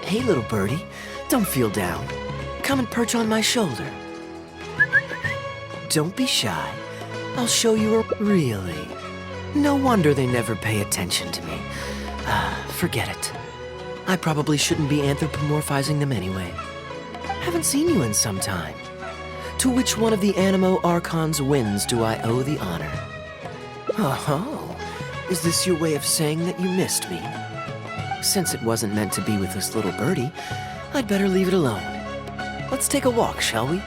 Hey, little birdie, don't feel down. Come and perch on my shoulder. Don't be shy. I'll show you a... Really? No wonder they never pay attention to me. Forget it. I probably shouldn't be anthropomorphizing them anyway. Haven't seen you in some time. To which one of the Animo Archon's winds do I owe the honor? Oh, is this your way of saying that you missed me? Since it wasn't meant to be with this little birdie, I'd better leave it alone. Let's take a walk, shall we?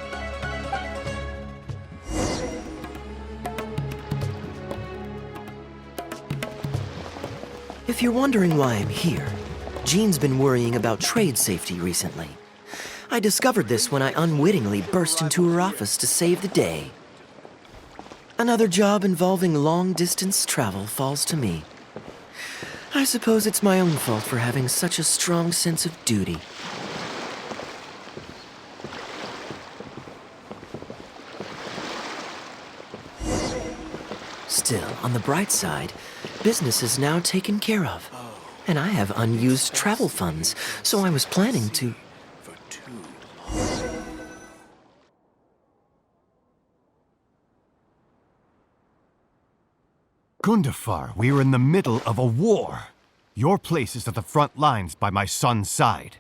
If you're wondering why I'm here, Jean's been worrying about trade safety recently. I discovered this when I unwittingly burst into her office to save the day. Another job involving long-distance travel falls to me. I suppose it's my own fault for having such a strong sense of duty. Still, on the bright side, business is now taken care of. And I have unused travel funds, so I was planning to... Gundafar, we are in the middle of a war. Your place is at the front lines by my son's side.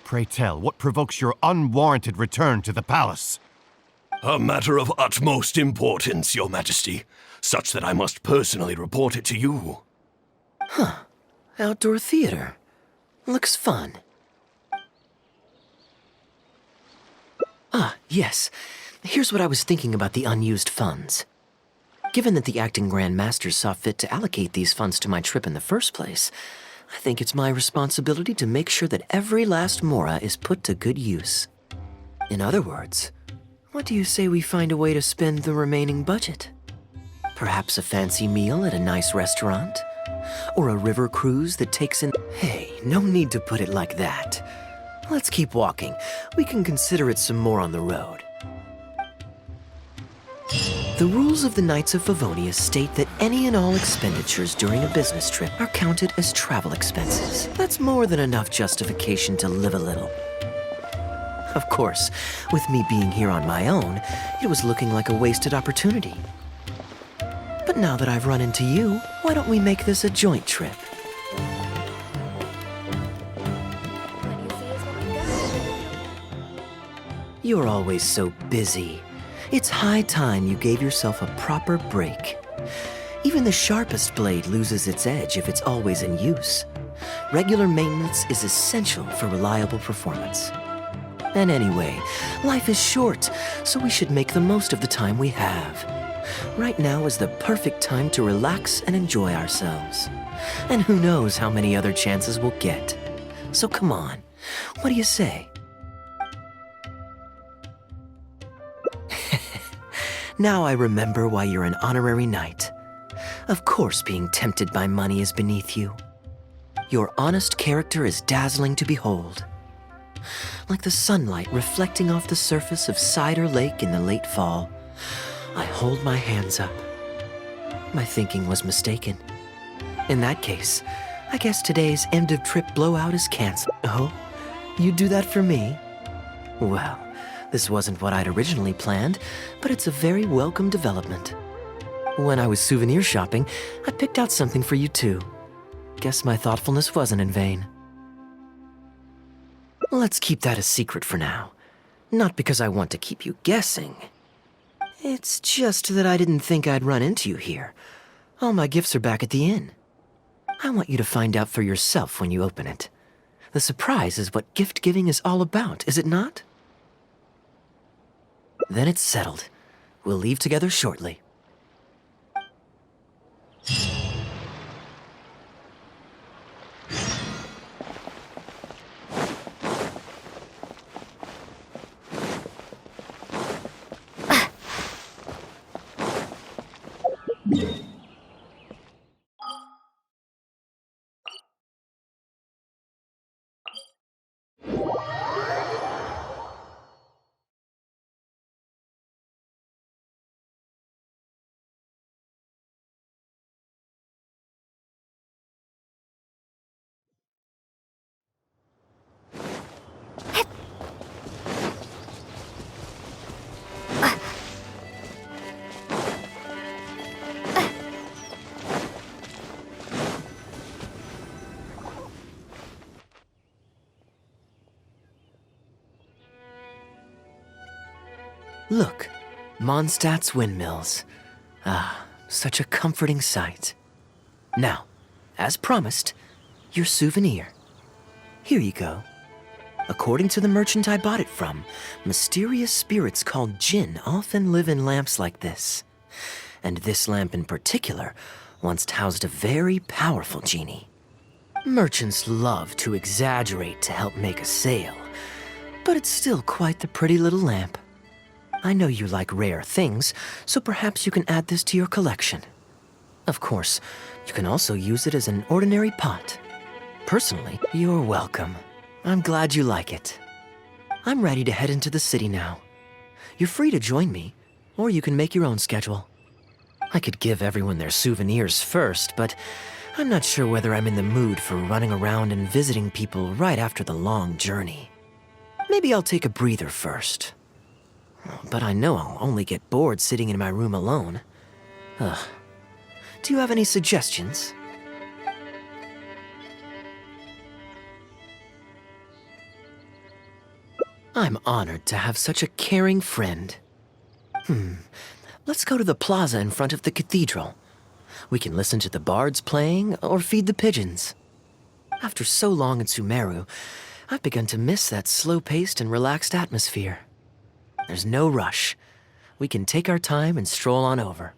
Pray tell, what provokes your unwarranted return to the palace? A matter of utmost importance, Your Majesty, such that I must personally report it to you. Huh. Outdoor theater. Looks fun. Ah, yes. Here's what I was thinking about the unused funds. Given that the acting Grand Masters saw fit to allocate these funds to my trip in the first place, I think it's my responsibility to make sure that every last mora is put to good use. In other words, what do you say we find a way to spend the remaining budget? Perhaps a fancy meal at a nice restaurant? Or a river cruise that takes in... Hey, no need to put it like that. Let's keep walking. We can consider it some more on the road. The rules of the Knights of Favonius state that any and all expenditures during a business trip are counted as travel expenses. That's more than enough justification to live a little. Of course, with me being here on my own, it was looking like a wasted opportunity. But now that I've run into you, why don't we make this a joint trip? You're always so busy. It's high time you gave yourself a proper break. Even the sharpest blade loses its edge if it's always in use. Regular maintenance is essential for reliable performance. And anyway, life is short, so we should make the most of the time we have. Right now is the perfect time to relax and enjoy ourselves. And who knows how many other chances we'll get. So come on, what do you say? Now I remember why you're an honorary knight. Of course being tempted by money is beneath you. Your honest character is dazzling to behold. Like the sunlight reflecting off the surface of Cider Lake in the late fall, I hold my hands up. My thinking was mistaken. In that case, I guess today's end-of-trip blowout is canceled. Oh, you'd do that for me? Well, this wasn't what I'd originally planned, but it's a very welcome development. When I was souvenir shopping, I picked out something for you too. Guess my thoughtfulness wasn't in vain. Let's keep that a secret for now. Not because I want to keep you guessing. It's just that I didn't think I'd run into you here. All my gifts are back at the inn. I want you to find out for yourself when you open it. The surprise is what gift giving is all about, is it not? Then it's settled. We'll leave together shortly. Look, Mondstadt's windmills. Ah, such a comforting sight. Now, as promised, your souvenir. Here you go. According to the merchant I bought it from, mysterious spirits called Jinn often live in lamps like this. And this lamp in particular once housed a very powerful genie. Merchants love to exaggerate to help make a sale, but it's still quite the pretty little lamp. I know you like rare things, so perhaps you can add this to your collection. Of course, you can also use it as an ordinary pot. Personally, you're welcome. I'm glad you like it. I'm ready to head into the city now. You're free to join me, or you can make your own schedule. I could give everyone their souvenirs first, but I'm not sure whether I'm in the mood for running around and visiting people right after the long journey. Maybe I'll take a breather first. But I know I'll only get bored sitting in my room alone. Ugh. Do you have any suggestions? I'm honored to have such a caring friend. Let's go to the plaza in front of the cathedral. We can listen to the bards playing or feed the pigeons. After so long in Sumeru, I've begun to miss that slow-paced and relaxed atmosphere. There's no rush. We can take our time and stroll on over.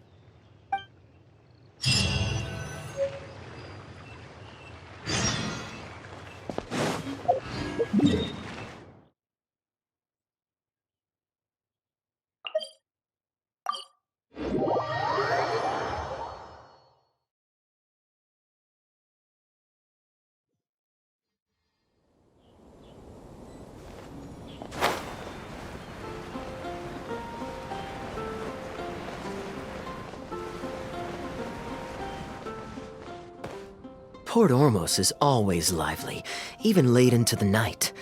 Port Ormos is always lively, even late into the night.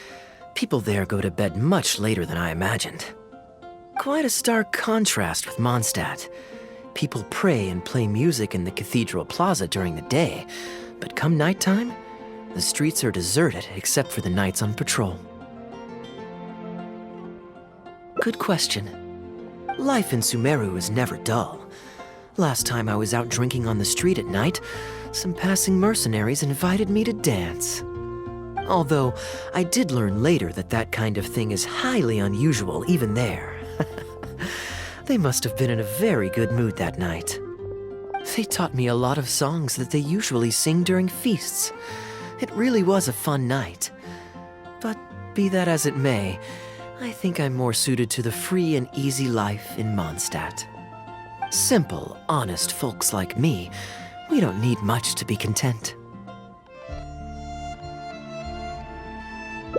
People there go to bed much later than I imagined. Quite a stark contrast with Mondstadt. People pray and play music in the cathedral plaza during the day, but come nighttime, the streets are deserted except for the knights on patrol. Good question. Life in Sumeru is never dull. Last time I was out drinking on the street at night, some passing mercenaries invited me to dance. Although, I did learn later that that kind of thing is highly unusual even there. They must have been in a very good mood that night. They taught me a lot of songs that they usually sing during feasts. It really was a fun night. But be that as it may, I think I'm more suited to the free and easy life in Mondstadt. Simple, honest folks like me, we don't need much to be content.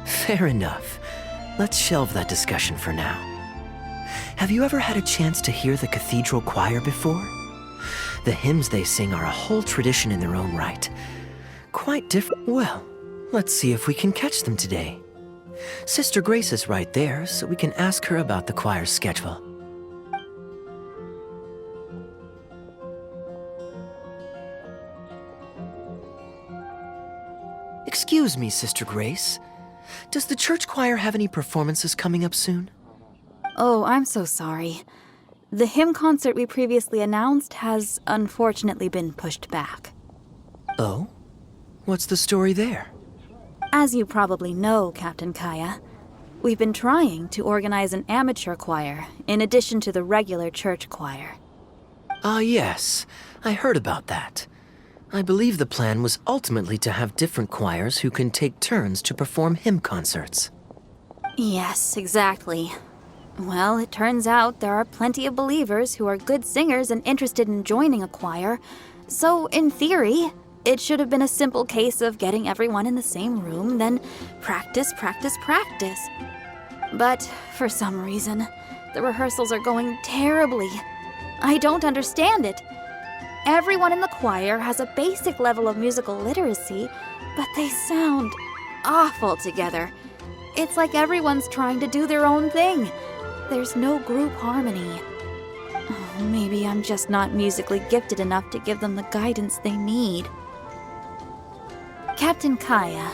Fair enough. Let's shelve that discussion for now. Have you ever had a chance to hear the cathedral choir before? The hymns they sing are a whole tradition in their own right. Quite different. Well, let's see if we can catch them today. Sister Grace is right there, so we can ask her about the choir's schedule. Excuse me, Sister Grace. Does the church choir have any performances coming up soon? Oh, I'm so sorry. The hymn concert we previously announced has unfortunately been pushed back. Oh? What's the story there? As you probably know, Captain Kaeya, we've been trying to organize an amateur choir in addition to the regular church choir. Ah, yes. I heard about that. I believe the plan was ultimately to have different choirs who can take turns to perform hymn concerts. Yes, exactly. Well, it turns out there are plenty of believers who are good singers and interested in joining a choir, so in theory, it should have been a simple case of getting everyone in the same room, then practice, practice, practice. But for some reason, the rehearsals are going terribly. I don't understand it. Everyone in the choir has a basic level of musical literacy, but they sound awful together. It's like everyone's trying to do their own thing. There's no group harmony. Oh, maybe I'm just not musically gifted enough to give them the guidance they need. Captain Kaeya,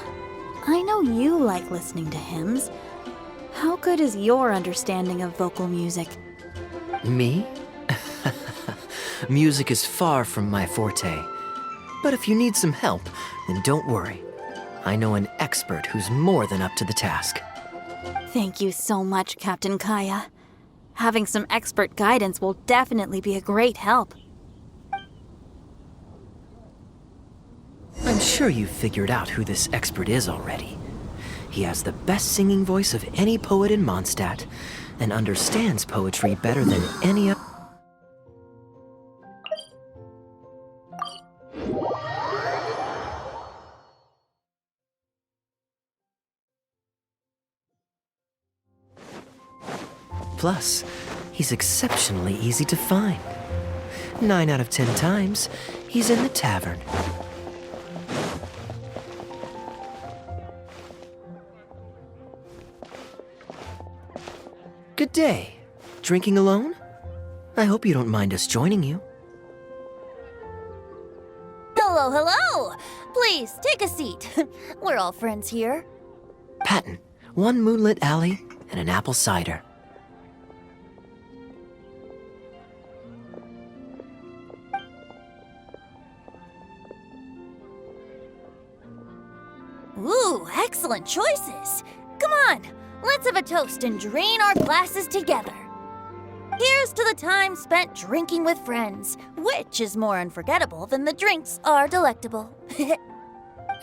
I know you like listening to hymns. How good is your understanding of vocal music? Me? Music is far from my forte. But if you need some help, then don't worry. I know an expert who's more than up to the task. Thank you so much, Captain Kaeya. Having some expert guidance will definitely be a great help. I'm sure you've figured out who this expert is already. He has the best singing voice of any poet in Mondstadt, and understands poetry better than any other. Plus, he's exceptionally easy to find. 9 out of 10 times, he's in the tavern. Good day. Drinking alone? I hope you don't mind us joining you. Hello, hello! Please, take a seat. We're all friends here. Patton, 1 moonlit alley and an apple cider. Ooh, excellent choices. Come on, let's have a toast and drain our glasses together. Here's to the time spent drinking with friends, which is more unforgettable than the drinks are delectable.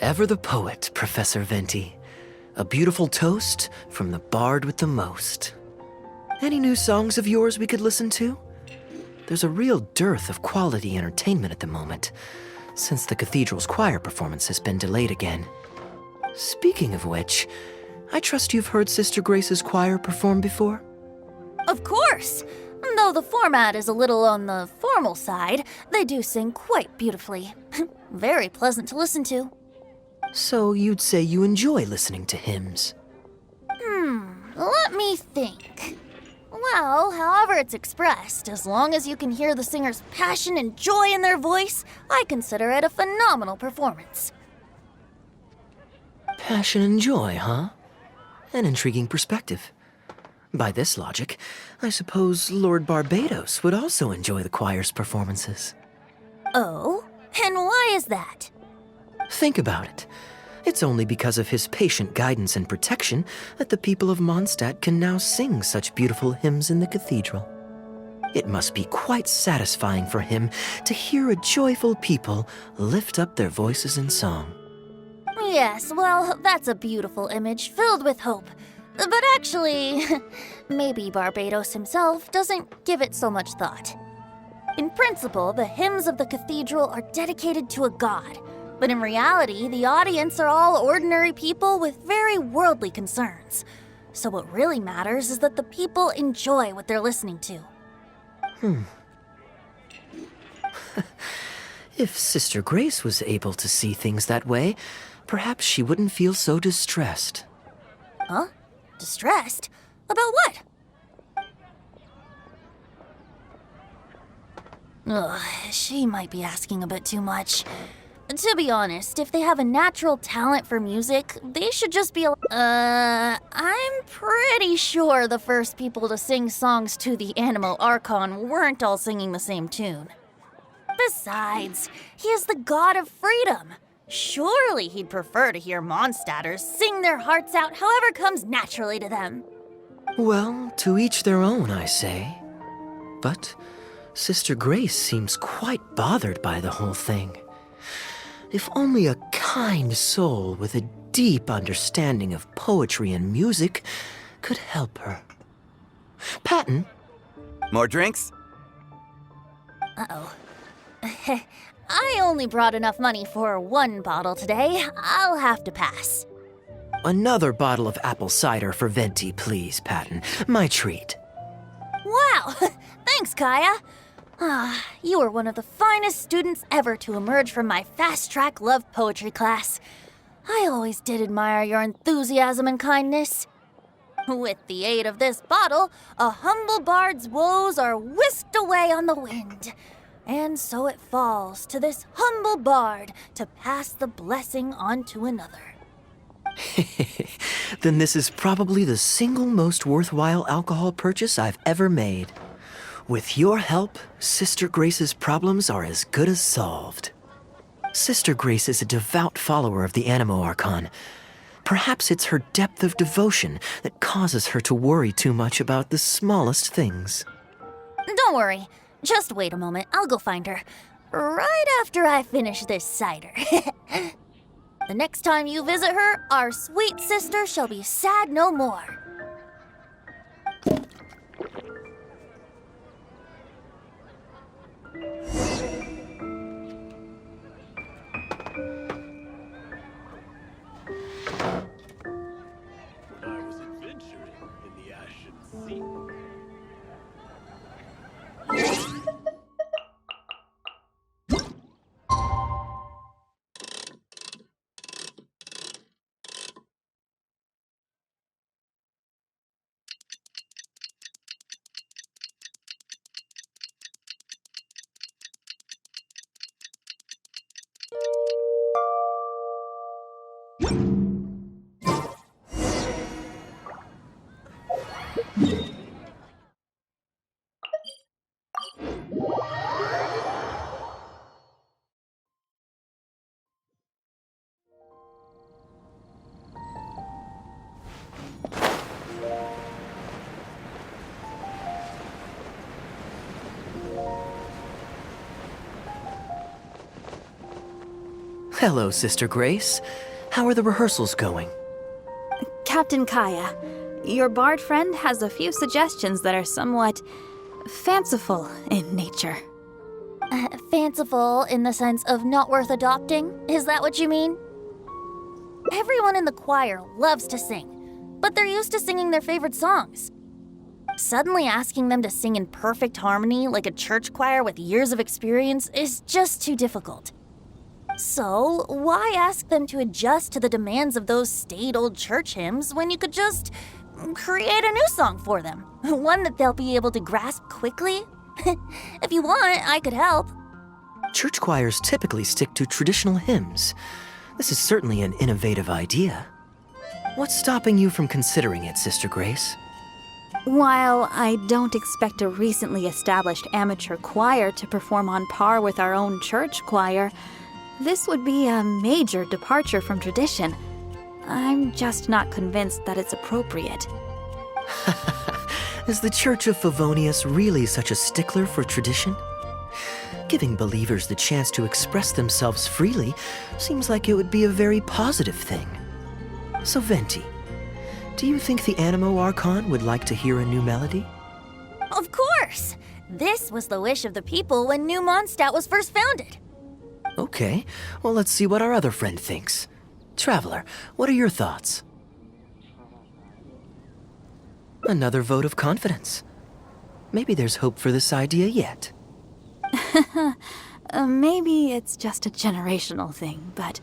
Ever the poet, Professor Venti. A beautiful toast from the bard with the most. Any new songs of yours we could listen to? There's a real dearth of quality entertainment at the moment, since the cathedral's choir performance has been delayed again. Speaking of which, I trust you've heard Sister Grace's choir perform before? Of course! Though the format is a little on the formal side, they do sing quite beautifully. Very pleasant to listen to. So you'd say you enjoy listening to hymns? Let me think. Well, however it's expressed, as long as you can hear the singer's passion and joy in their voice, I consider it a phenomenal performance. Passion and joy, huh? An intriguing perspective. By this logic, I suppose Lord Barbados would also enjoy the choir's performances. Oh? And why is that? Think about it. It's only because of his patient guidance and protection that the people of Mondstadt can now sing such beautiful hymns in the cathedral. It must be quite satisfying for him to hear a joyful people lift up their voices in song. Yes, well, that's a beautiful image filled with hope. But actually, maybe Barbados himself doesn't give it so much thought. In principle, the hymns of the cathedral are dedicated to a god, but in reality, the audience are all ordinary people with very worldly concerns. So what really matters is that the people enjoy what they're listening to. If Sister Grace was able to see things that way, perhaps she wouldn't feel so distressed. Huh? Distressed? About what? Ugh, she might be asking a bit too much. To be honest, if they have a natural talent for music, they should just be allowed. I'm pretty sure the first people to sing songs to the Anemo Archon weren't all singing the same tune. Besides, he is the god of freedom. Surely he'd prefer to hear Mondstadters sing their hearts out however comes naturally to them. Well, to each their own, I say. But Sister Grace seems quite bothered by the whole thing. If only a kind soul with a deep understanding of poetry and music could help her. Patton? More drinks? Uh-oh. I only brought enough money for one bottle today. I'll have to pass. Another bottle of apple cider for Venti, please, Patton. My treat. Wow! Thanks, Kaeya. You are one of the finest students ever to emerge from my fast-track love poetry class. I always did admire your enthusiasm and kindness. With the aid of this bottle, a humble bard's woes are whisked away on the wind. And so it falls to this humble bard to pass the blessing on to another. Then this is probably the single most worthwhile alcohol purchase I've ever made. With your help, Sister Grace's problems are as good as solved. Sister Grace is a devout follower of the Anemo Archon. Perhaps it's her depth of devotion that causes her to worry too much about the smallest things. Don't worry. Just wait a moment. I'll go find her. Right after I finish this cider. The next time you visit her, our sweet sister shall be sad no more. I was adventuring in the Ashen Sea. Hello, Sister Grace. How are the rehearsals going? Captain Kaeya, your bard friend has a few suggestions that are somewhat fanciful in nature. Fanciful in the sense of not worth adopting? Is that what you mean? Everyone in the choir loves to sing, but they're used to singing their favorite songs. Suddenly asking them to sing in perfect harmony like a church choir with years of experience is just too difficult. So, why ask them to adjust to the demands of those staid old church hymns when you could just create a new song for them? One that they'll be able to grasp quickly? If you want, I could help. Church choirs typically stick to traditional hymns. This is certainly an innovative idea. What's stopping you from considering it, Sister Grace? While I don't expect a recently established amateur choir to perform on par with our own church choir, this would be a major departure from tradition. I'm just not convinced that it's appropriate. Is the Church of Favonius really such a stickler for tradition? Giving believers the chance to express themselves freely seems like it would be a very positive thing. So Venti, do you think the Anemo Archon would like to hear a new melody? Of course! This was the wish of the people when New Mondstadt was first founded. Okay, well let's see what our other friend thinks. Traveler, what are your thoughts? Another vote of confidence. Maybe there's hope for this idea yet. Maybe it's just a generational thing, but...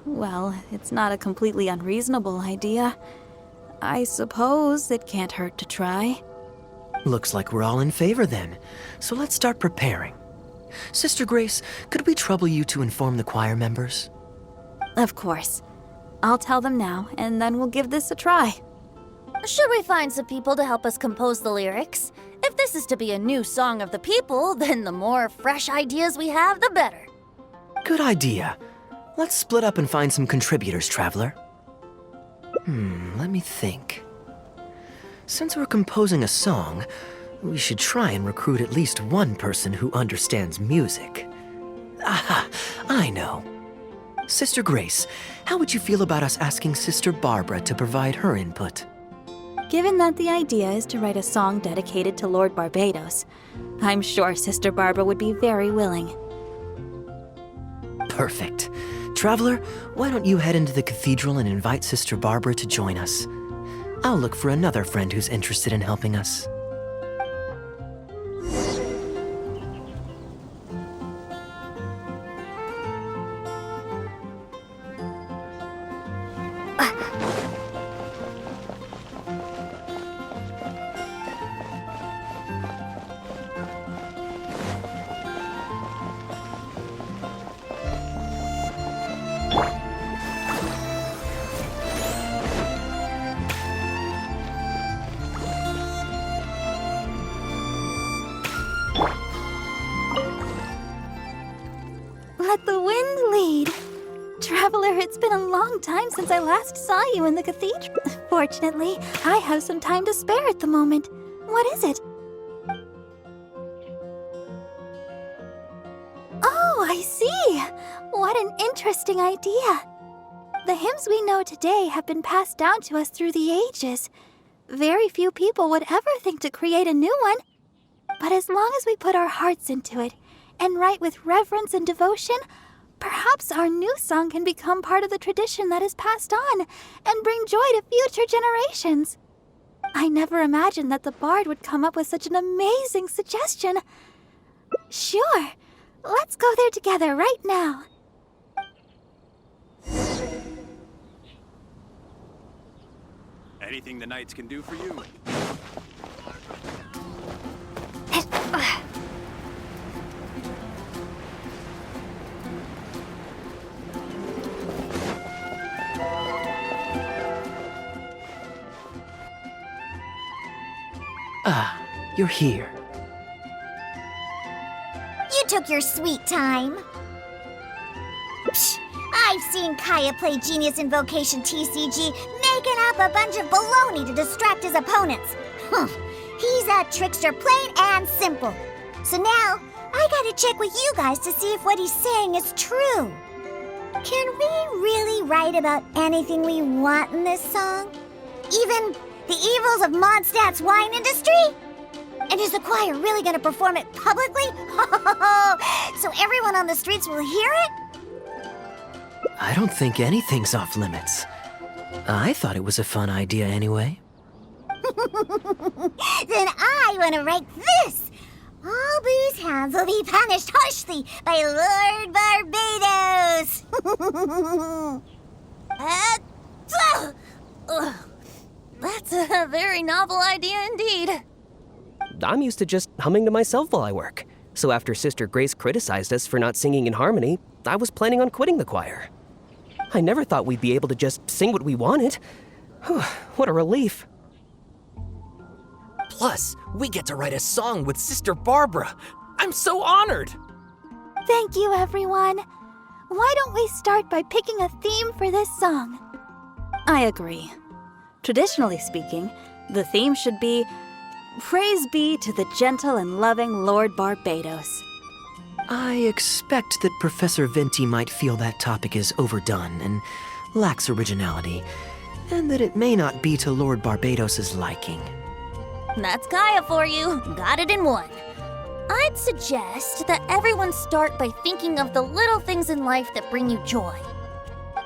well, it's not a completely unreasonable idea. I suppose it can't hurt to try. Looks like we're all in favor then, so let's start preparing. Sister Grace, could we trouble you to inform the choir members? Of course. I'll tell them now, and then we'll give this a try. Should we find some people to help us compose the lyrics? If this is to be a new song of the people, then the more fresh ideas we have, the better. Good idea. Let's split up and find some contributors, Traveler. Let me think. Since we're composing a song, we should try and recruit at least one person who understands music. Aha, I know. Sister Grace, how would you feel about us asking Sister Barbara to provide her input? Given that the idea is to write a song dedicated to Lord Barbados, I'm sure Sister Barbara would be very willing. Perfect. Traveler, why don't you head into the cathedral and invite Sister Barbara to join us? I'll look for another friend who's interested in helping us. Let the wind lead. Traveler, it's been a long time since I last saw you in the cathedral. Fortunately, I have some time to spare at the moment. What is it? Oh, I see. What an interesting idea. The hymns we know today have been passed down to us through the ages. Very few people would ever think to create a new one. But as long as we put our hearts into it and write with reverence and devotion, perhaps our new song can become part of the tradition that is passed on and bring joy to future generations. I never imagined that the bard would come up with such an amazing suggestion. Sure, let's go there together right now. Anything the knights can do for you? Ah, you're here. You took your sweet time. Psh, I've seen Kaeya play Genius Invocation TCG, making up a bunch of baloney to distract his opponents. He's a trickster, plain and simple. So now, I gotta check with you guys to see if what he's saying is true. Can we really write about anything we want in this song? Even the evils of Mondstadt's wine industry? And is the choir really gonna perform it publicly? So everyone on the streets will hear it? I don't think anything's off limits. I thought it was a fun idea anyway. Then I want to write this. All booze hounds will be punished harshly by Lord Barbados. That's a very novel idea indeed. I'm used to just humming to myself while I work. So after Sister Grace criticized us for not singing in harmony, I was planning on quitting the choir. I never thought we'd be able to just sing what we wanted. What a relief. Plus, we get to write a song with Sister Barbara. I'm so honored! Thank you, everyone. Why don't we start by picking a theme for this song? I agree. Traditionally speaking, the theme should be Praise be to the gentle and loving Lord Barbados. I expect that Professor Venti might feel that topic is overdone and lacks originality, and that it may not be to Lord Barbados's liking. That's Kaeya for you. Got it in one. I'd suggest that everyone start by thinking of the little things in life that bring you joy.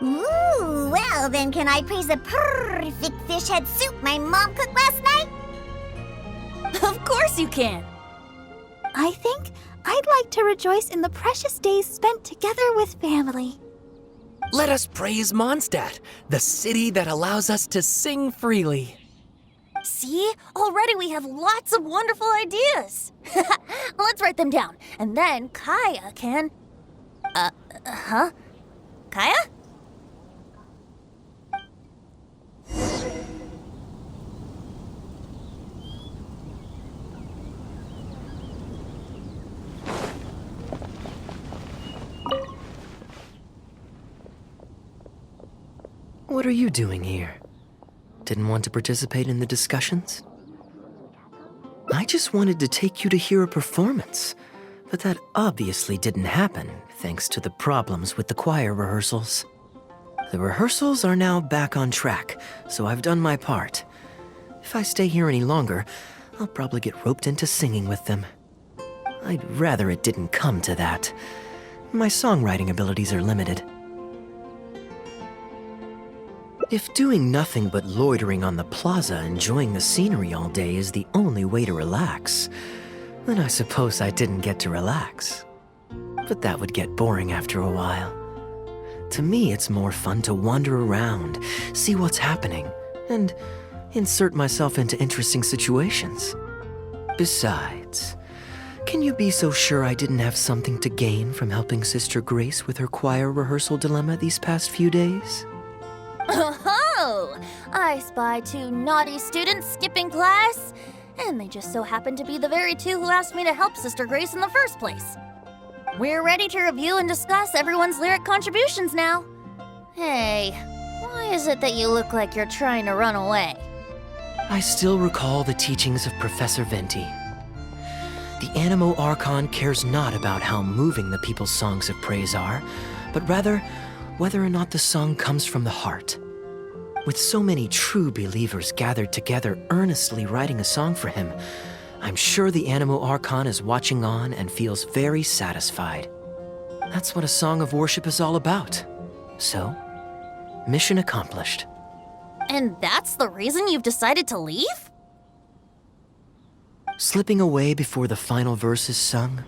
Ooh, well then can I praise the perfect fish head soup my mom cooked last night? Of course you can. I think I'd like to rejoice in the precious days spent together with family. Let us praise Mondstadt, the city that allows us to sing freely. See? Already we have lots of wonderful ideas. Let's write them down, and then Kaeya can... Kaeya? What are you doing here? Didn't want to participate in the discussions? I just wanted to take you to hear a performance, but that obviously didn't happen thanks to the problems with the choir rehearsals. The rehearsals are now back on track, so I've done my part. If I stay here any longer, I'll probably get roped into singing with them. I'd rather it didn't come to that. My songwriting abilities are limited. If doing nothing but loitering on the plaza enjoying the scenery all day is the only way to relax, then I suppose I didn't get to relax. But that would get boring after a while. To me, it's more fun to wander around, see what's happening, and insert myself into interesting situations. Besides, can you be so sure I didn't have something to gain from helping Sister Grace with her choir rehearsal dilemma these past few days? Oh, I spy 2 naughty students skipping class, and they just so happen to be the very 2 who asked me to help Sister Grace in the first place. We're ready to review and discuss everyone's lyric contributions now. Hey, why is it that you look like you're trying to run away? I still recall the teachings of Professor Venti. The Animo Archon cares not about how moving the people's songs of praise are, but rather whether or not the song comes from the heart. With so many true believers gathered together earnestly writing a song for him, I'm sure the Animo Archon is watching on and feels very satisfied. That's what a song of worship is all about. So, mission accomplished. And that's the reason you've decided to leave? Slipping away before the final verse is sung,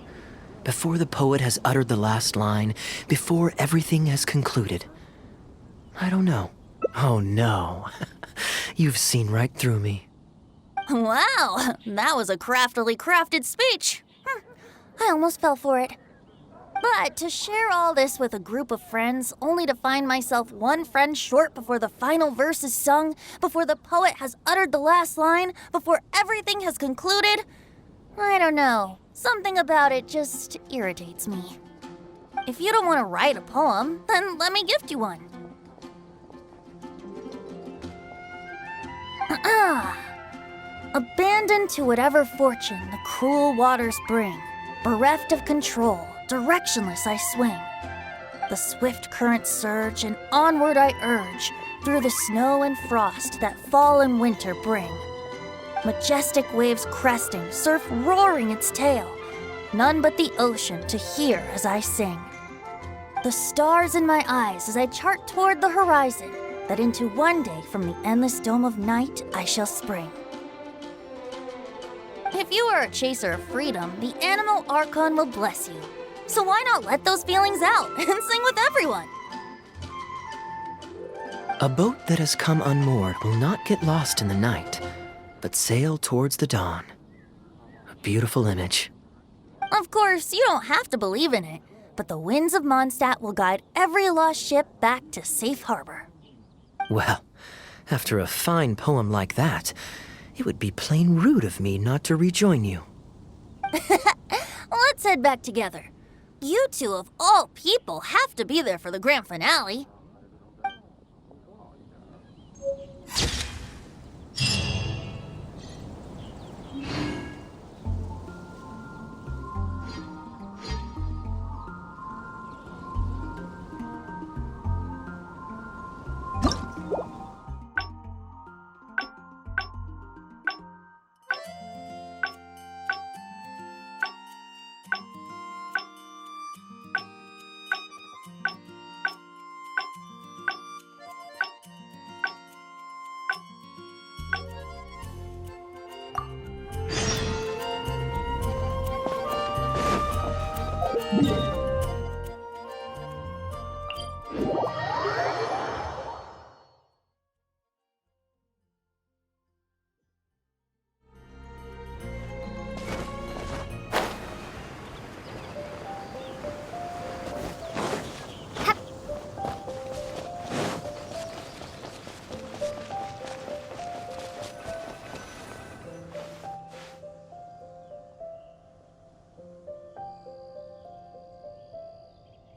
before the poet has uttered the last line, before everything has concluded. I don't know. Oh no, you've seen right through me. Wow, that was a craftily crafted speech. I almost fell for it. But to share all this with a group of friends, only to find myself one friend short before the final verse is sung, before the poet has uttered the last line, before everything has concluded, I don't know. Something about it just irritates me. If you don't want to write a poem, then let me gift you one. Abandoned to whatever fortune the cruel waters bring, bereft of control, directionless I swing. The swift currents surge, and onward I urge, through the snow and frost that fall and winter bring. Majestic waves cresting, surf roaring its tail, none but the ocean to hear as I sing. The stars in my eyes as I chart toward the horizon, that into one day from the endless dome of night I shall spring. If you are a chaser of freedom, the Animo Archon will bless you. So why not let those feelings out and sing with everyone? A boat that has come unmoored will not get lost in the night, but sail towards the dawn. A beautiful image. Of course, you don't have to believe in it, but the winds of Mondstadt will guide every lost ship back to safe harbor. Well, after a fine poem like that, it would be plain rude of me not to rejoin you. Let's head back together. You 2 of all people have to be there for the grand finale.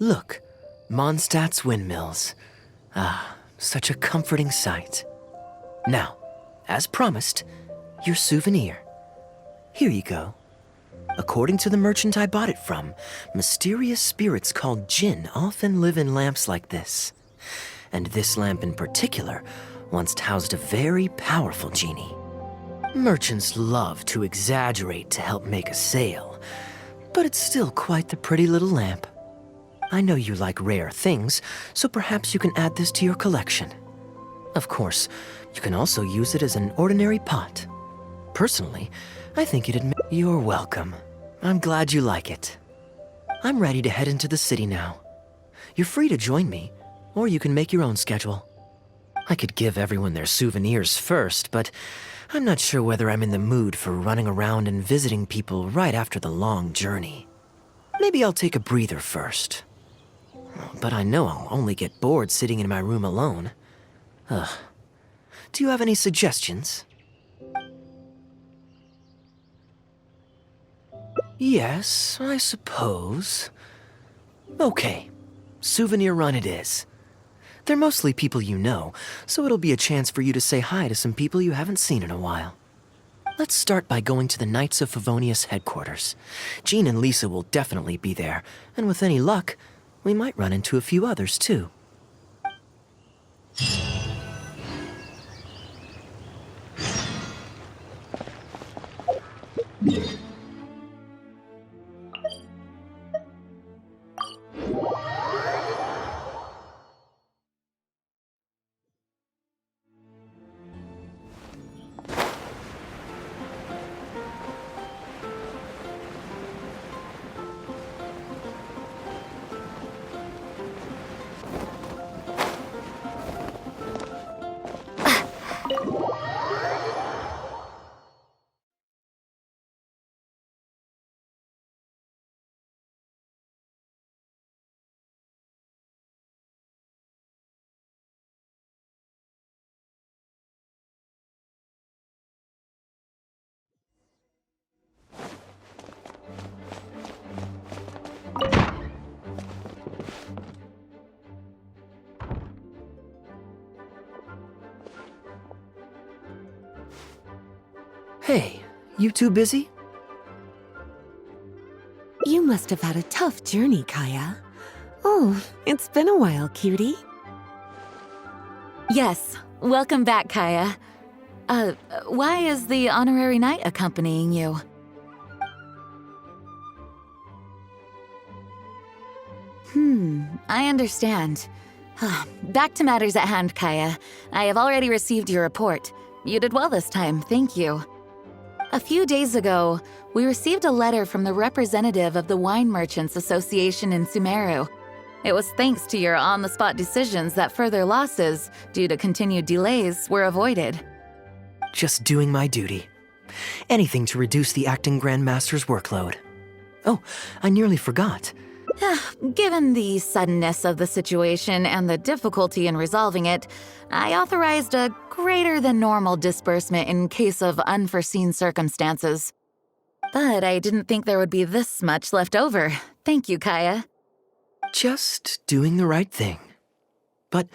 Look, Mondstadt's windmills. Ah, such a comforting sight. Now, as promised, your souvenir. Here you go. According to the merchant I bought it from, mysterious spirits called Jinn often live in lamps like this. And this lamp in particular once housed a very powerful genie. Merchants love to exaggerate to help make a sale, but it's still quite the pretty little lamp. I know you like rare things, so perhaps you can add this to your collection. Of course, you can also use it as an ordinary pot. Personally, I think it'd You're welcome. I'm glad you like it. I'm ready to head into the city now. You're free to join me, or you can make your own schedule. I could give everyone their souvenirs first, but I'm not sure whether I'm in the mood for running around and visiting people right after the long journey. Maybe I'll take a breather first. But I know I'll only get bored sitting in my room alone. Ugh. Do you have any suggestions? Yes, I suppose. Okay, souvenir run it is. They're mostly people you know, so it'll be a chance for you to say hi to some people you haven't seen in a while. Let's start by going to the Knights of Favonius headquarters. Jean and Lisa will definitely be there, and with any luck, we might run into a few others too. Hey, you two busy? You must have had a tough journey, Kaeya. Oh, it's been a while, cutie. Yes, welcome back, Kaeya. Why is the honorary knight accompanying you? I understand. Back to matters at hand, Kaeya. I have already received your report. You did well this time, thank you. A few days ago, we received a letter from the representative of the Wine Merchants Association in Sumeru. It was thanks to your on-the-spot decisions that further losses, due to continued delays, were avoided. Just doing my duty. Anything to reduce the acting Grandmaster's workload. Oh, I nearly forgot. Given the suddenness of the situation and the difficulty in resolving it, I authorized a greater than normal disbursement in case of unforeseen circumstances. But I didn't think there would be this much left over. Thank you, Kaeya. Just doing the right thing. But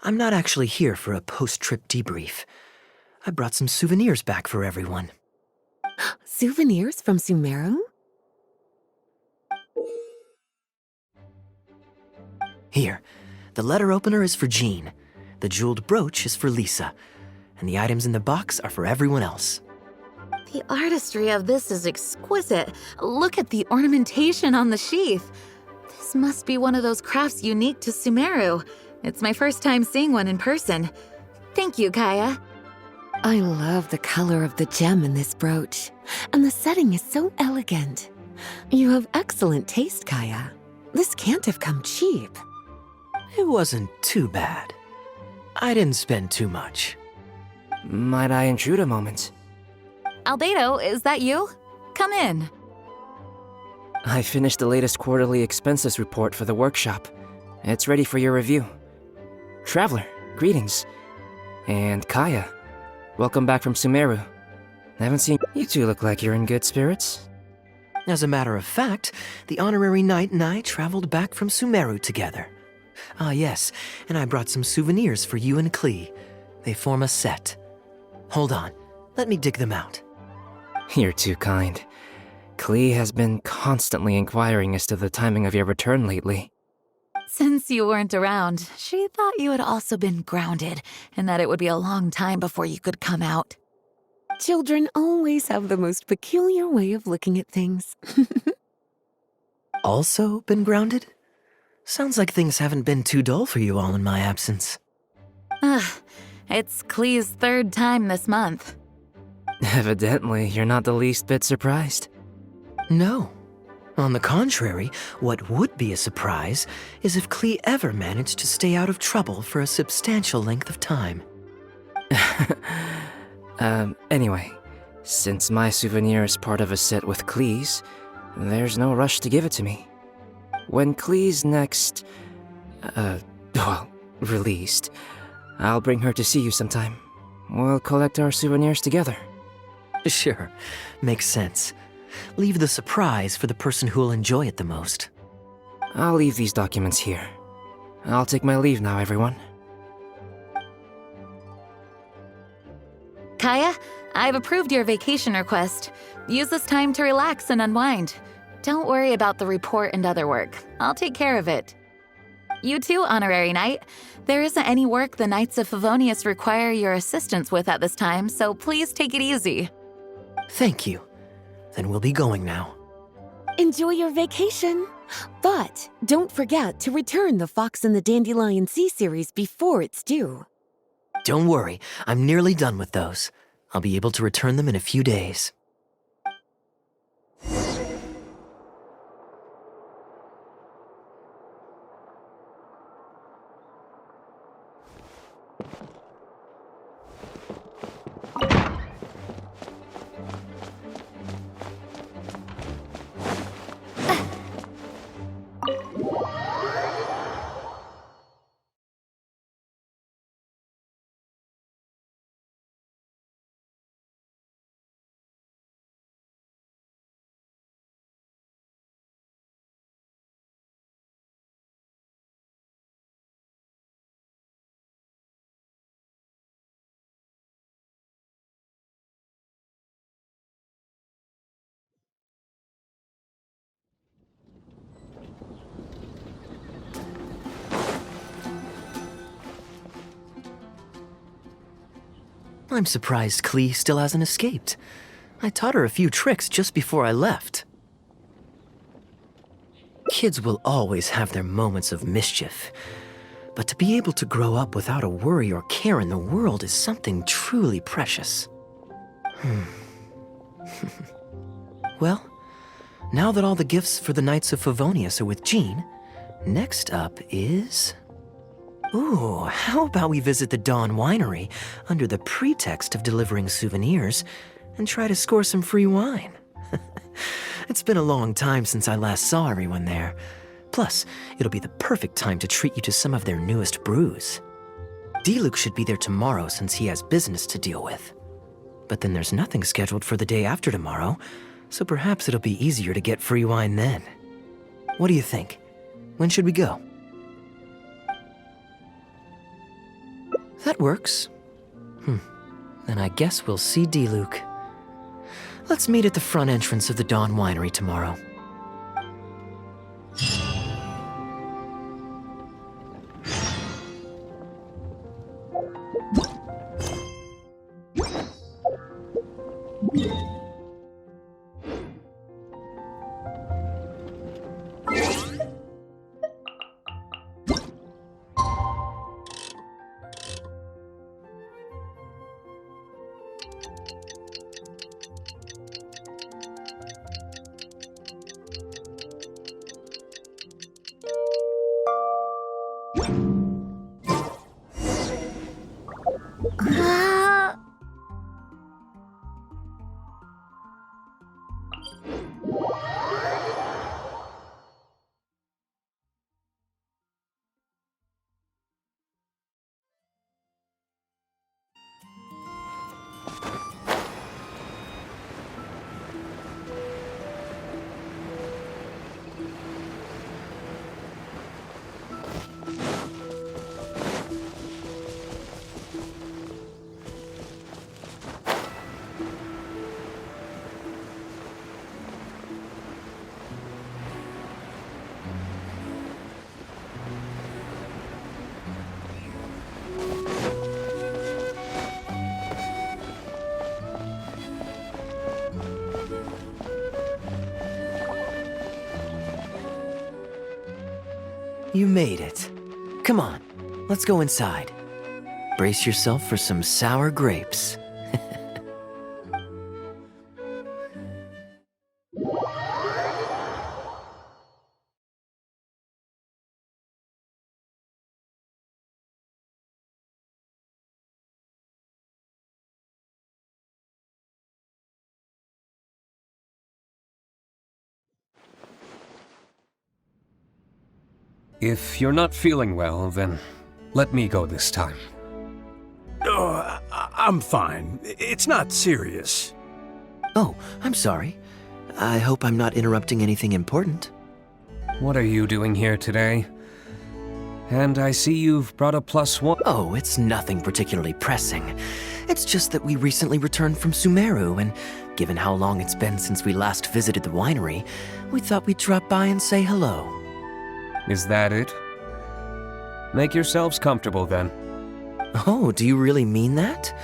I'm not actually here for a post-trip debrief. I brought some souvenirs back for everyone. Souvenirs from Sumeru? Here, the letter opener is for Jean, the jeweled brooch is for Lisa, and the items in the box are for everyone else. The artistry of this is exquisite. Look at the ornamentation on the sheath. This must be one of those crafts unique to Sumeru. It's my first time seeing one in person. Thank you, Kaeya. I love the color of the gem in this brooch, and the setting is so elegant. You have excellent taste, Kaeya. This can't have come cheap. It wasn't too bad. I didn't spend too much. Might I intrude a moment? Albedo, is that you? Come in. I finished the latest quarterly expenses report for the workshop. It's ready for your review. Traveler, greetings. And Kaeya, welcome back from Sumeru. I haven't seen you two look like you're in good spirits. As a matter of fact, the honorary knight and I traveled back from Sumeru together. Ah, yes, and I brought some souvenirs for you and Klee. They form a set. Hold on, let me dig them out. You're too kind. Klee has been constantly inquiring as to the timing of your return lately. Since you weren't around, she thought you had also been grounded and that it would be a long time before you could come out. Children always have the most peculiar way of looking at things. Also been grounded? Sounds like things haven't been too dull for you all in my absence. It's Klee's third time this month. Evidently, you're not the least bit surprised. No. On the contrary, what would be a surprise is if Klee ever managed to stay out of trouble for a substantial length of time. Anyway, since my souvenir is part of a set with Klee's, there's no rush to give it to me. When Klee's next, released, I'll bring her to see you sometime. We'll collect our souvenirs together. Sure, makes sense. Leave the surprise for the person who'll enjoy it the most. I'll leave these documents here. I'll take my leave now, everyone. Kaeya, I've approved your vacation request. Use this time to relax and unwind. Don't worry about the report and other work. I'll take care of it. You too, Honorary Knight. There isn't any work the Knights of Favonius require your assistance with at this time, so please take it easy. Thank you. Then we'll be going now. Enjoy your vacation. But don't forget to return the Fox and the Dandelion Sea series before it's due. Don't worry, I'm nearly done with those. I'll be able to return them in a few days. I'm surprised Klee still hasn't escaped. I taught her a few tricks just before I left. Kids will always have their moments of mischief, but to be able to grow up without a worry or care in the world is something truly precious. Well, now that all the gifts for the Knights of Favonius are with Jean, next up is... Ooh, how about we visit the Dawn Winery under the pretext of delivering souvenirs and try to score some free wine? It's been a long time since I last saw everyone there. Plus, it'll be the perfect time to treat you to some of their newest brews. D-Luke should be there tomorrow since he has business to deal with. But then there's nothing scheduled for the day after tomorrow, so perhaps it'll be easier to get free wine then. What do you think? When should we go? That works. Then I guess we'll see D-Luke. Let's meet at the front entrance of the Dawn Winery tomorrow. You made it. Come on, let's go inside. Brace yourself for some sour grapes. If you're not feeling well, then let me go this time. Oh, I'm fine. It's not serious. Oh, I'm sorry. I hope I'm not interrupting anything important. What are you doing here today? And I see you've brought a +1. Oh, it's nothing particularly pressing. It's just that we recently returned from Sumeru, and given how long it's been since we last visited the winery, we thought we'd drop by and say hello. Is that it? Make yourselves comfortable then. Oh, do you really mean that?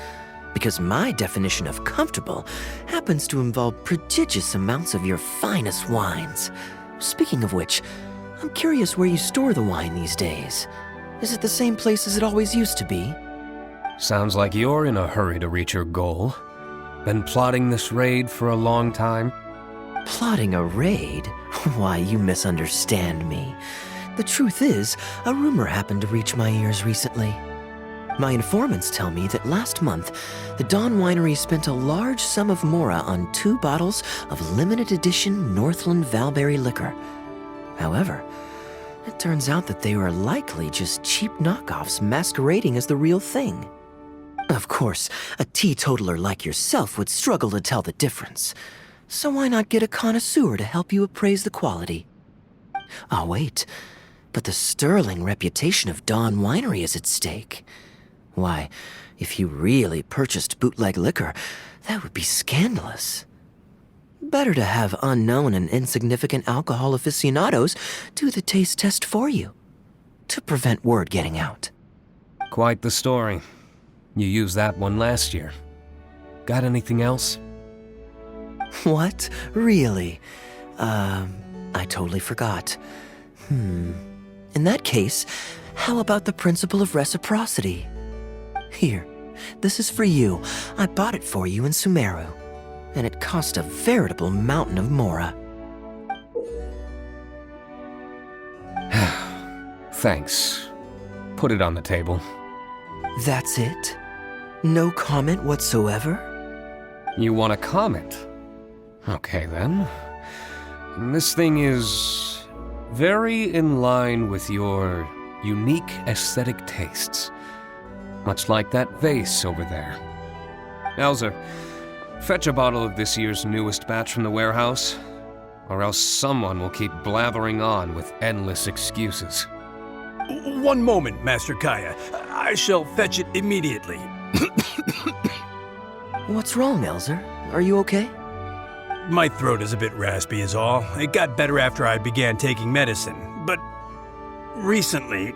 Because my definition of comfortable happens to involve prodigious amounts of your finest wines. Speaking of which, I'm curious where you store the wine these days. Is it the same place as it always used to be? Sounds like you're in a hurry to reach your goal. Been plotting this raid for a long time? Plotting a raid? Why, you misunderstand me. The truth is, a rumor happened to reach my ears recently. My informants tell me that last month, the Dawn Winery spent a large sum of mora on 2 bottles of limited edition Northland Valberry liquor. However, it turns out that they were likely just cheap knockoffs masquerading as the real thing. Of course, a teetotaler like yourself would struggle to tell the difference. So why not get a connoisseur to help you appraise the quality? Ah, wait. But the sterling reputation of Dawn Winery is at stake. Why, if you really purchased bootleg liquor, that would be scandalous. Better to have unknown and insignificant alcohol aficionados do the taste test for you, to prevent word getting out. Quite the story. You used that one last year. Got anything else? What? Really? I totally forgot. In that case, how about the principle of reciprocity? Here, this is for you. I bought it for you in Sumeru, and it cost a veritable mountain of mora. Thanks. Put it on the table. That's it? No comment whatsoever? You want a comment? Okay then. This thing is very in line with your unique aesthetic tastes. Much like that vase over there. Elzer, fetch a bottle of this year's newest batch from the warehouse, or else someone will keep blathering on with endless excuses. One moment, Master Kaeya. I shall fetch it immediately. What's wrong, Elzer? Are you okay? My throat is a bit raspy is all. It got better after I began taking medicine, but recently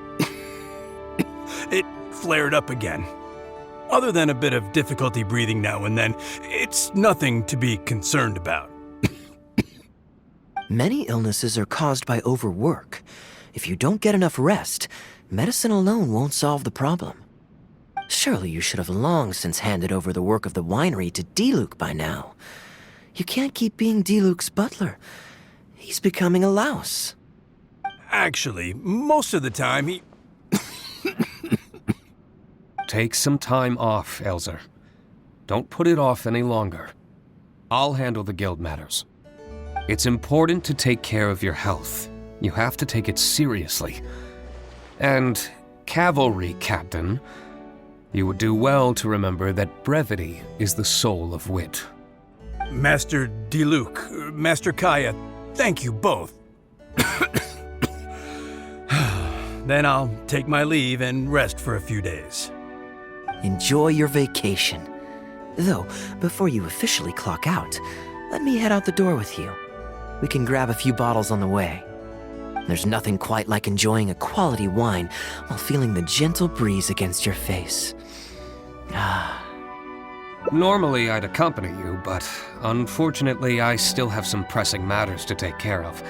it flared up again. Other than a bit of difficulty breathing now and then, it's nothing to be concerned about. Many illnesses are caused by overwork. If you don't get enough rest, medicine alone won't solve the problem. Surely you should have long since handed over the work of the winery to Diluc by now. You can't keep being Diluc's butler. He's becoming a louse. Actually, most of the time he... Take some time off, Elzer. Don't put it off any longer. I'll handle the guild matters. It's important to take care of your health. You have to take it seriously. And, cavalry captain, you would do well to remember that brevity is the soul of wit. Master Diluc, Master Kaeya, thank you both. Then I'll take my leave and rest for a few days. Enjoy your vacation. Though, before you officially clock out, let me head out the door with you. We can grab a few bottles on the way. There's nothing quite like enjoying a quality wine while feeling the gentle breeze against your face. Normally I'd accompany you, but unfortunately I still have some pressing matters to take care of.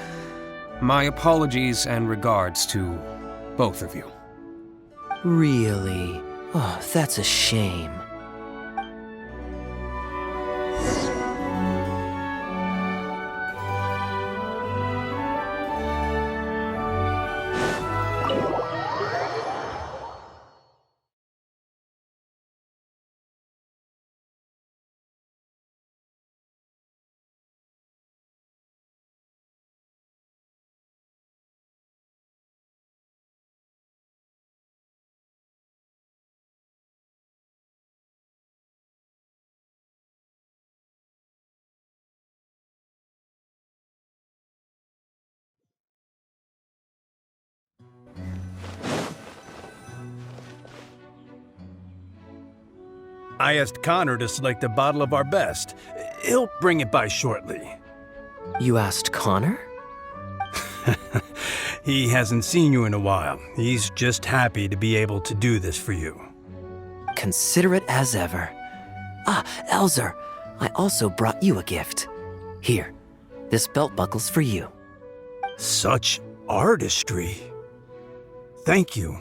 My apologies and regards to Both of you. Really? Oh, that's a shame. I asked Connor to select a bottle of our best. He'll bring it by shortly. You asked Connor? He hasn't seen you in a while. He's just happy to be able to do this for you. Considerate as ever. Ah, Elzer, I also brought you a gift. Here, this belt buckle's for you. Such artistry. Thank you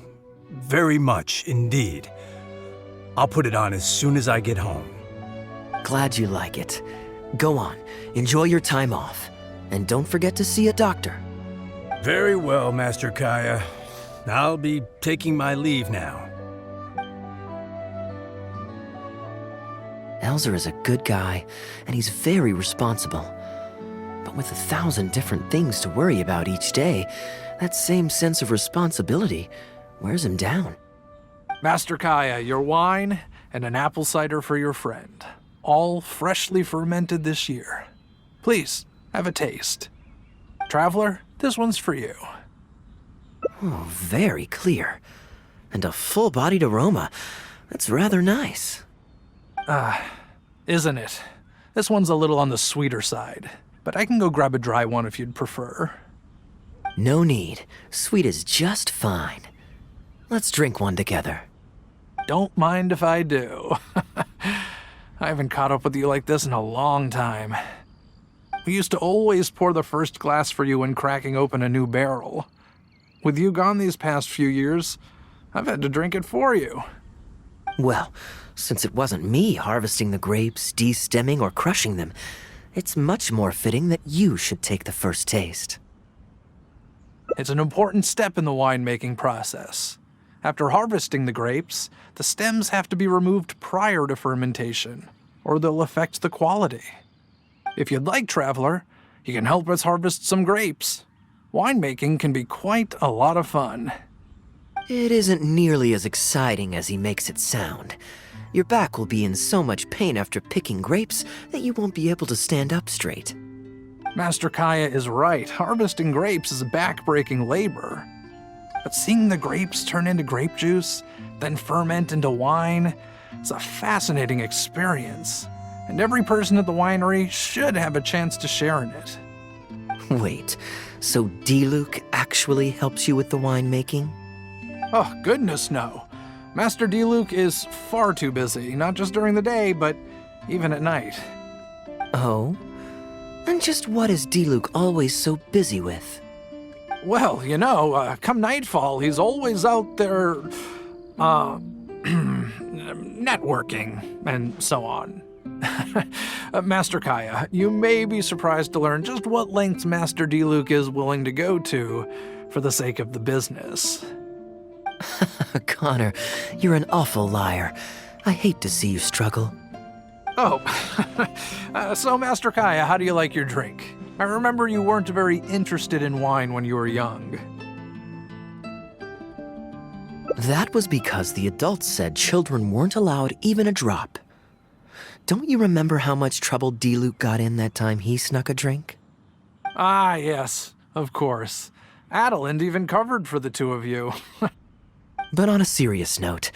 very much indeed. I'll put it on as soon as I get home. Glad you like it. Go on, enjoy your time off. And don't forget to see a doctor. Very well, Master Kaeya. I'll be taking my leave now. Elzer is a good guy, and he's very responsible. But with 1,000 different things to worry about each day, that same sense of responsibility wears him down. Master Kaeya, your wine and an apple cider for your friend. All freshly fermented this year. Please, have a taste. Traveler, this one's for you. Oh, very clear. And a full-bodied aroma. That's rather nice. Isn't it? This one's a little on the sweeter side, but I can go grab a dry one if you'd prefer. No need. Sweet is just fine. Let's drink one together. Don't mind if I do. I haven't caught up with you like this in a long time. We used to always pour the first glass for you when cracking open a new barrel. With you gone these past few years, I've had to drink it for you. Well, since it wasn't me harvesting the grapes, de-stemming, or crushing them, it's much more fitting that you should take the first taste. It's an important step in the winemaking process. After harvesting the grapes, the stems have to be removed prior to fermentation, or they'll affect the quality. If you'd like, Traveler, you can help us harvest some grapes. Winemaking can be quite a lot of fun. It isn't nearly as exciting as he makes it sound. Your back will be in so much pain after picking grapes that you won't be able to stand up straight. Master Kaeya is right. Harvesting grapes is a back-breaking labor. But seeing the grapes turn into grape juice, then ferment into wine, is a fascinating experience. And every person at the winery should have a chance to share in it. Wait, so Diluc actually helps you with the winemaking? Oh, goodness no. Master Diluc is far too busy, not just during the day, but even at night. Oh? And just what is Diluc always so busy with? Well, you know, come nightfall, he's always out there, networking and so on. Master Kaeya, you may be surprised to learn just what lengths Master Diluc is willing to go to for the sake of the business. Connor, you're an awful liar. I hate to see you struggle. Oh, so Master Kaeya, how do you like your drink? I remember you weren't very interested in wine when you were young. That was because the adults said children weren't allowed even a drop. Don't you remember how much trouble Diluc got in that time he snuck a drink? Ah, yes, of course. Adeline even covered for the two of you. But on a serious note,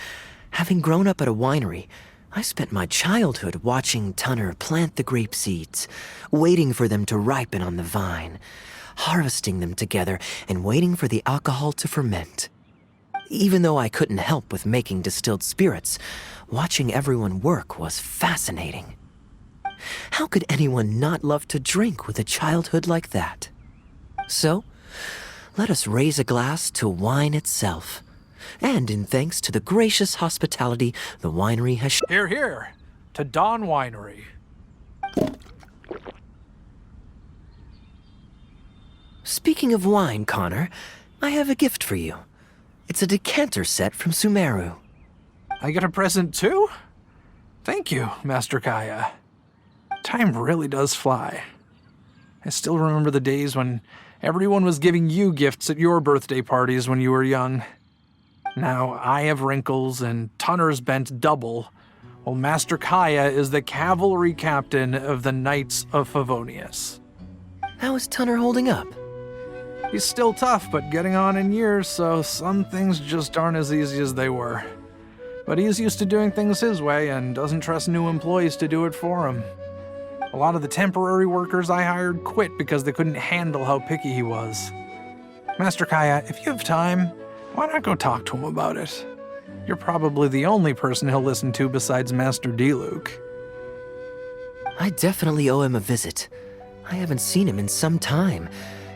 having grown up at a winery, I spent my childhood watching Tunner plant the grape seeds, waiting for them to ripen on the vine, harvesting them together, and waiting for the alcohol to ferment. Even though I couldn't help with making distilled spirits, watching everyone work was fascinating. How could anyone not love to drink with a childhood like that? So, let us raise a glass to wine itself. And in thanks to the gracious hospitality the winery has Here, here, to Dawn Winery. Speaking of wine, Connor, I have a gift for you. It's a decanter set from Sumeru. I get a present too? Thank you, Master Kaeya. Time really does fly. I still remember the days when everyone was giving you gifts at your birthday parties when you were young. Now I have wrinkles and Tunner's bent double, while Master Kaeya is the cavalry captain of the Knights of Favonius. How is Tunner holding up? He's still tough, but getting on in years, so some things just aren't as easy as they were. But he's used to doing things his way and doesn't trust new employees to do it for him. A lot of the temporary workers I hired quit because they couldn't handle how picky he was. Master Kaeya, if you have time, why not go talk to him about it? You're probably the only person he'll listen to besides Master D-Luke. I definitely owe him a visit. I haven't seen him in some time,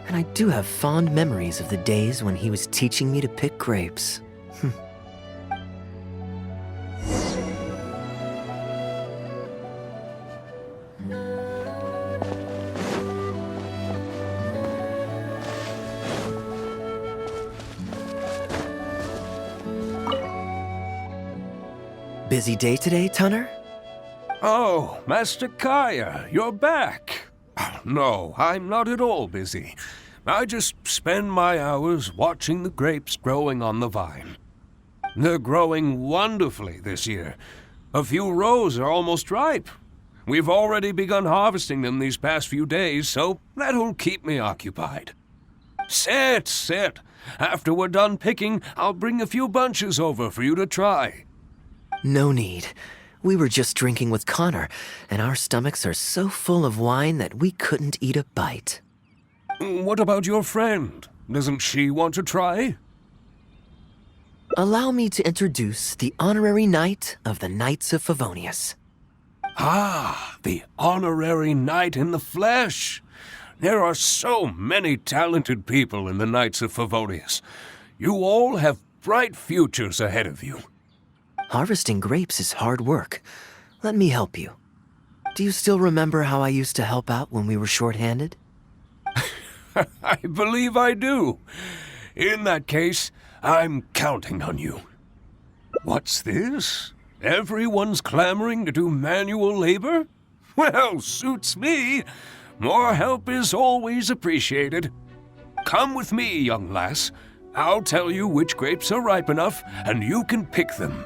and I do have fond memories of the days when he was teaching me to pick grapes. Busy day today, Tunner? Oh, Master Kaeya, you're back. No, I'm not at all busy. I just spend my hours watching the grapes growing on the vine. They're growing wonderfully this year. A few rows are almost ripe. We've already begun harvesting them these past few days, so that'll keep me occupied. Sit, sit. After we're done picking, I'll bring a few bunches over for you to try. No need. We were just drinking with Connor, and our stomachs are so full of wine that we couldn't eat a bite. What about your friend? Doesn't she want to try? Allow me to introduce the honorary knight of the Knights of Favonius. Ah, the honorary knight in the flesh. There are so many talented people in the Knights of Favonius. You all have bright futures ahead of you. Harvesting grapes is hard work. Let me help you. Do you still remember how I used to help out when we were short-handed? I believe I do. In that case, I'm counting on you. What's this? Everyone's clamoring to do manual labor? Well, suits me. More help is always appreciated. Come with me, young lass. I'll tell you which grapes are ripe enough, and you can pick them.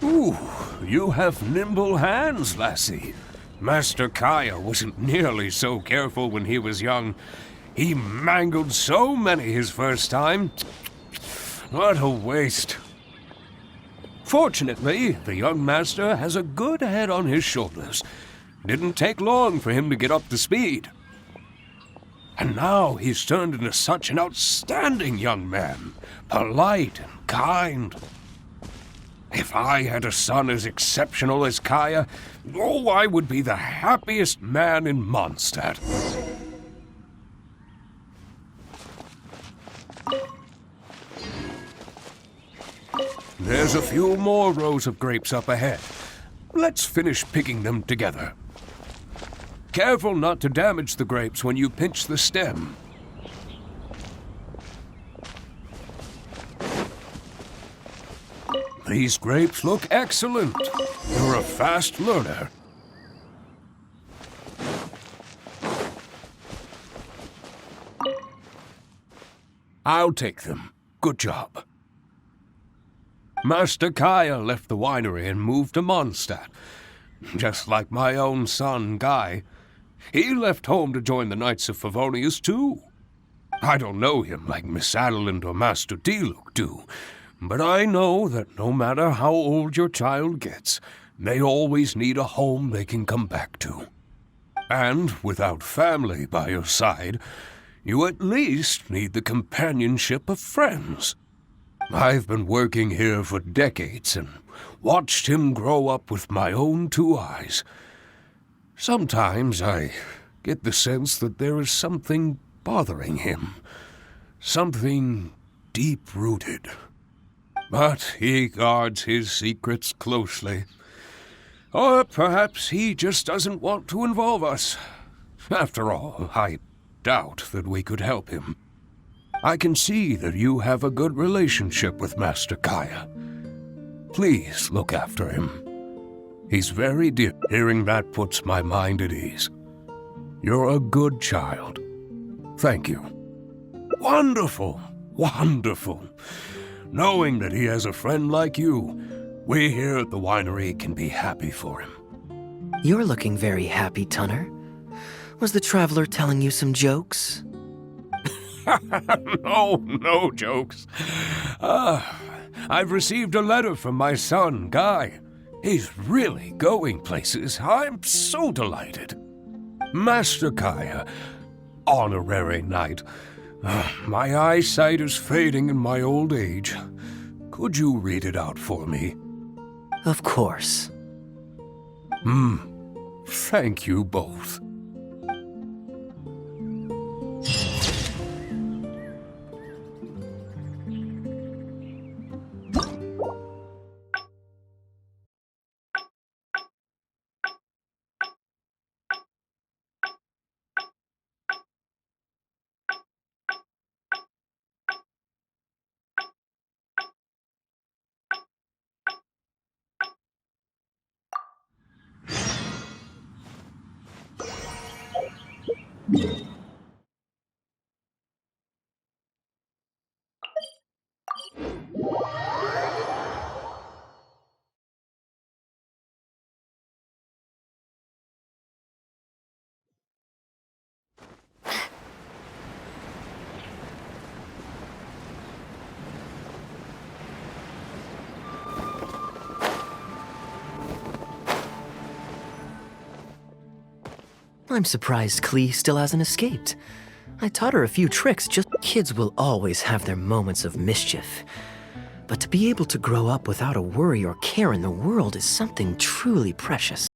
Ooh, you have nimble hands, lassie. Master Kaeya wasn't nearly so careful when he was young. He mangled so many his first time. What a waste. Fortunately, the young master has a good head on his shoulders. Didn't take long for him to get up to speed. And now he's turned into such an outstanding young man, polite and kind. If I had a son as exceptional as Kaeya, oh, I would be the happiest man in Mondstadt. There's a few more rows of grapes up ahead. let's finish picking them together. Careful not to damage the grapes when you pinch the stem. These grapes look excellent. You're a fast learner. I'll take them. Good job. Master Kaeya left the winery and moved to Mondstadt. Just like my own son, Guy. He left home to join the Knights of Favonius, too. I don't know him like Miss Adeline or Master Diluc do, but I know that no matter how old your child gets, they always need a home they can come back to. And without family by your side, you at least need the companionship of friends. I've been working here for decades and watched him grow up with my own 2 eyes. Sometimes I get the sense that there is something bothering him, something deep-rooted. But he guards his secrets closely. Or perhaps he just doesn't want to involve us. After all, I doubt that we could help him. I can see that you have a good relationship with Master Kaeya. Please look after him. He's very dear. Hearing that puts my mind at ease. You're a good child. Thank you. Wonderful, wonderful. Knowing that he has a friend like you, we here at the winery can be happy for him. You're looking very happy, Tunner. Was the traveler telling you some jokes? No jokes. I've received a letter from my son, Guy. He's really going places. I'm so delighted. Master Kaeya, honorary knight. My eyesight is fading in my old age. Could you read it out for me? Of course. Thank you both. I'm surprised Klee still hasn't escaped. I taught her a few tricks. Kids will always have their moments of mischief. But to be able to grow up without a worry or care in the world is something truly precious.